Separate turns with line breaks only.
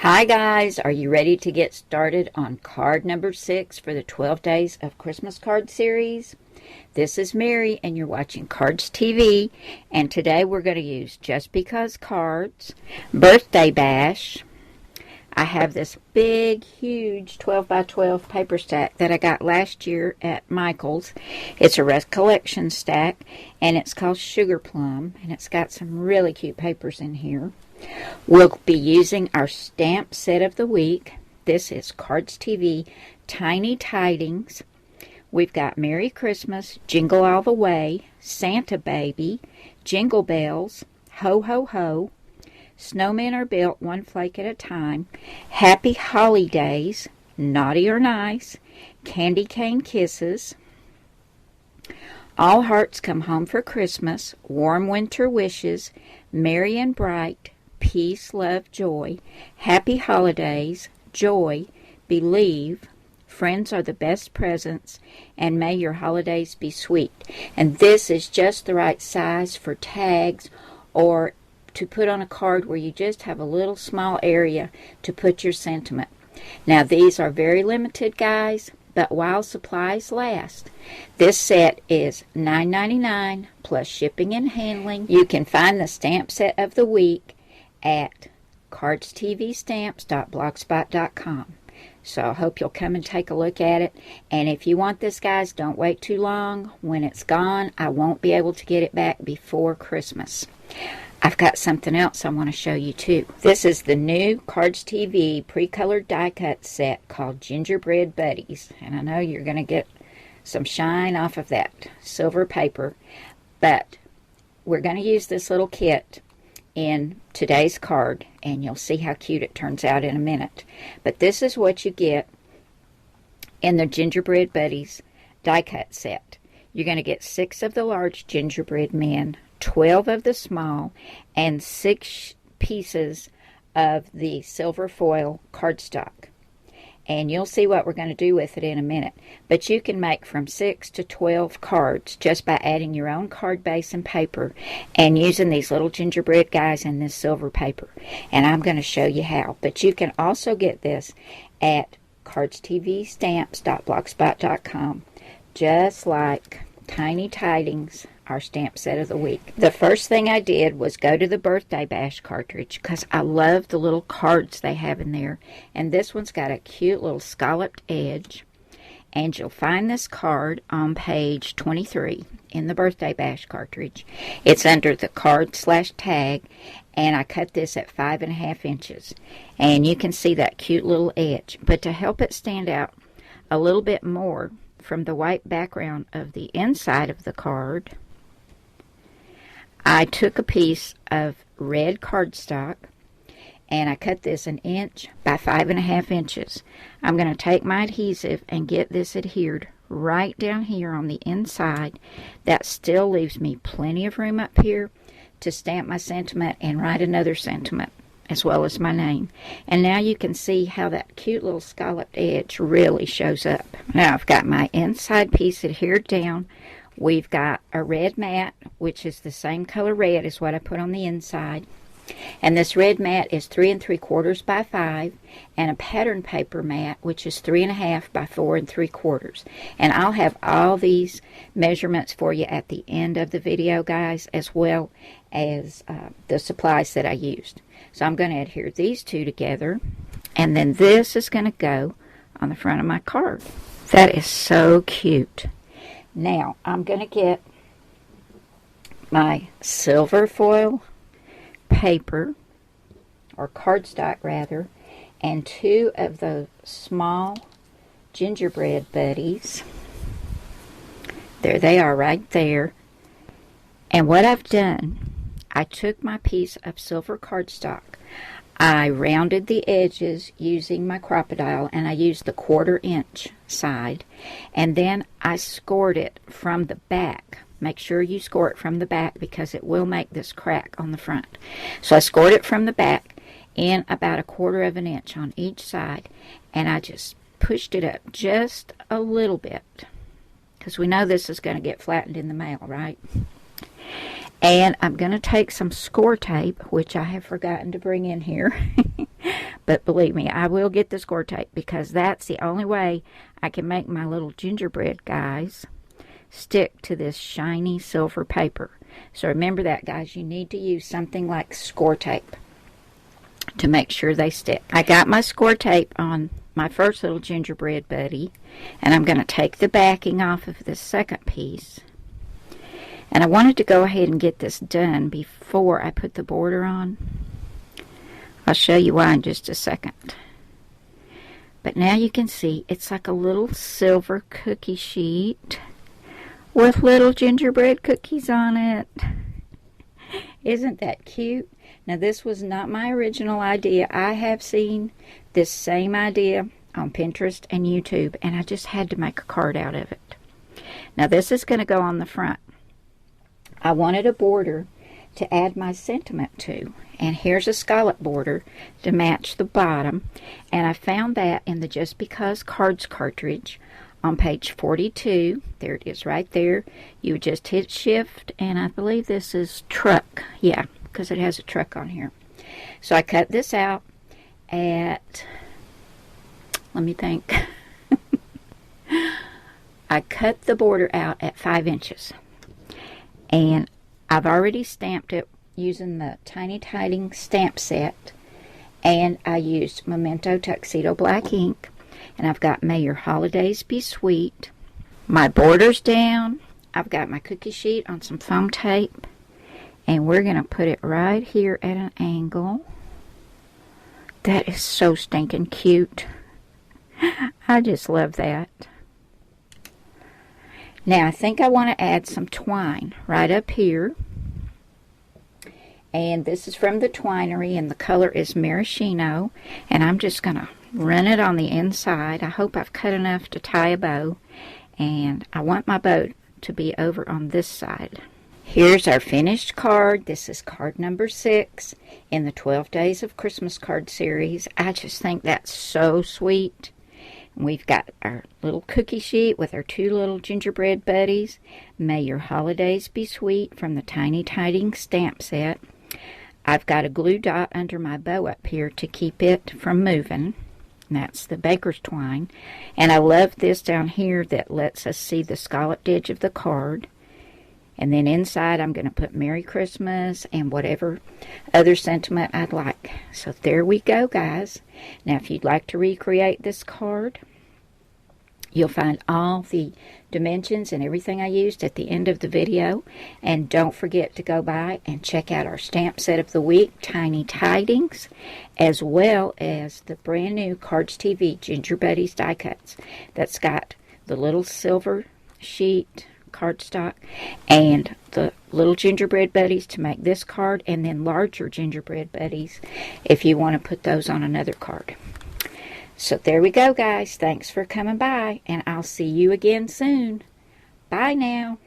Hi guys, are you ready to get started on card number 6 for the 12 Days of Christmas card series? This is Mary and you're watching Cardz TV, and today we're going to use Just Because Cards, Birthday Bash. I have this big, huge 12 by 12 paper stack that I got last year at Michael's. It's a recollection stack and it's called Sugar Plum, and it's got some really cute papers in here. We'll be using our stamp set of the week. This is Cardz TV Tidings. We've got Merry Christmas, Jingle All the Way, Santa Baby, Jingle Bells, Ho Ho Ho, Snowmen Are Built One Flake at a Time, Happy Holidays, Naughty or Nice, Candy Cane Kisses, All Hearts Come Home for Christmas, Warm Winter Wishes, Merry and Bright, Peace, Love, Joy, Happy Holidays, Joy, Believe, Friends Are the Best Presents, and May Your Holidays Be Sweet. And this is just the right size for tags or to put on a card where you just have a little small area to put your sentiment. Now these are very limited, guys, but while supplies last. This set is $9.99 plus shipping and handling. You can find the stamp set of the week at cardztvstamps.blogspot.com. So I hope you'll come and take a look at it. And if you want this, guys, don't wait too long. When it's gone, I won't be able to get it back before Christmas. I've got something else I want to show you too. This is the new Cardz TV pre-colored die cut set called Gingerbread Buddies. And I know you're going to get some shine off of that silver paper. But we're going to use this little kit in today's card, and you'll see how cute it turns out in a minute. But this is what you get in the Gingerbread Buddies die cut set. You're going to get 6 of the large gingerbread men, 12 of the small, and 6 pieces of the silver foil cardstock. And you'll see what we're going to do with it in a minute. But you can make from 6 to 12 cards just by adding your own card base and paper and using these little gingerbread guys in this silver paper. And I'm going to show you how. But you can also get this at cardztvstamps.blogspot.com, just like Tiny Tidings, our stamp set of the week. The first thing I did was go to the Birthday Bash cartridge because I love the little cards they have in there. And this one's got a cute little scalloped edge. And you'll find this card on page 23 in the Birthday Bash cartridge. It's under the card/tag, and I cut this at 5.5 inches. And you can see that cute little edge. But to help it stand out a little bit more from the white background of the inside of the card, I took a piece of red cardstock and I cut this 1 inch by 5.5 inches. I'm going to take my adhesive and get this adhered right down here on the inside. That still leaves me plenty of room up here to stamp my sentiment and write another sentiment as well as my name. And now you can see how that cute little scalloped edge really shows up. Now I've got my inside piece adhered down. We've got a red mat, which is the same color red as what I put on the inside. And this red mat is 3 3/4 by 5, and a pattern paper mat, which is 3.5 by 4 3/4. And I'll have all these measurements for you at the end of the video, guys, as well as the supplies that I used. So I'm going to adhere these two together, and then this is going to go on the front of my card. That is so cute. Now, I'm going to get my silver foil paper, or cardstock rather, and 2 of the small gingerbread buddies. There they are right there. And what I've done, I took my piece of silver cardstock. I rounded the edges using my crocodile, and I used the 1/4 inch side, and then I scored it from the back. Make sure you score it from the back because it will make this crack on the front. So I scored it from the back in about 1/4 inch on each side, and I just pushed it up just a little bit because we know this is going to get flattened in the mail, right? And I'm going to take some score tape, which I have forgotten to bring in here. But believe me, I will get the score tape because that's the only way I can make my little gingerbread guys stick to this shiny silver paper. So remember that, guys. You need to use something like score tape to make sure they stick. I got my score tape on my first little gingerbread buddy, and I'm going to take the backing off of this second piece. And I wanted to go ahead and get this done before I put the border on. I'll show you why in just a second. But now you can see it's like a little silver cookie sheet with little gingerbread cookies on it. Isn't that cute? Now, this was not my original idea. I have seen this same idea on Pinterest and YouTube, and I just had to make a card out of it. Now, this is going to go on the front. I wanted a border to add my sentiment to, and here's a scallop border to match the bottom, and I found that in the Just Because Cards cartridge on page 42. There it is right there. You would just hit shift, and I believe this is truck. Yeah, because it has a truck on here. So I cut this out at, let me think. I cut the border out at 5 inches. And I've already stamped it using the Tiny Tidings stamp set. And I used Memento Tuxedo Black ink. And I've got May Your Holidays Be Sweet. My border's down. I've got my cookie sheet on some foam tape. And we're going to put it right here at an angle. That is so stinking cute. I just love that. Now, I think I want to add some twine right up here. And this is from the Twinery, and the color is maraschino. And I'm just going to run it on the inside. I hope I've cut enough to tie a bow. And I want my bow to be over on this side. Here's our finished card. This is card number 6 in the 12 Days of Christmas card series. I just think that's so sweet. We've got our little cookie sheet with our 2 little gingerbread buddies. May Your Holidays Be Sweet from the Tiny Tidings stamp set. I've got a glue dot under my bow up here to keep it from moving. That's the baker's twine. And I love this down here that lets us see the scalloped edge of the card. And then inside I'm going to put Merry Christmas and whatever other sentiment I'd like. So there we go, guys. Now if you'd like to recreate this card, you'll find all the dimensions and everything I used at the end of the video. And don't forget to go by and check out our stamp set of the week, Tiny Tidings, as well as the brand new Cardz TV Gingerbread Die Cuts. That's got the little silver sheet cardstock and the little gingerbread buddies to make this card, and then larger gingerbread buddies if you want to put those on another card. So there we go, guys. Thanks for coming by, and I'll see you again soon. Bye now.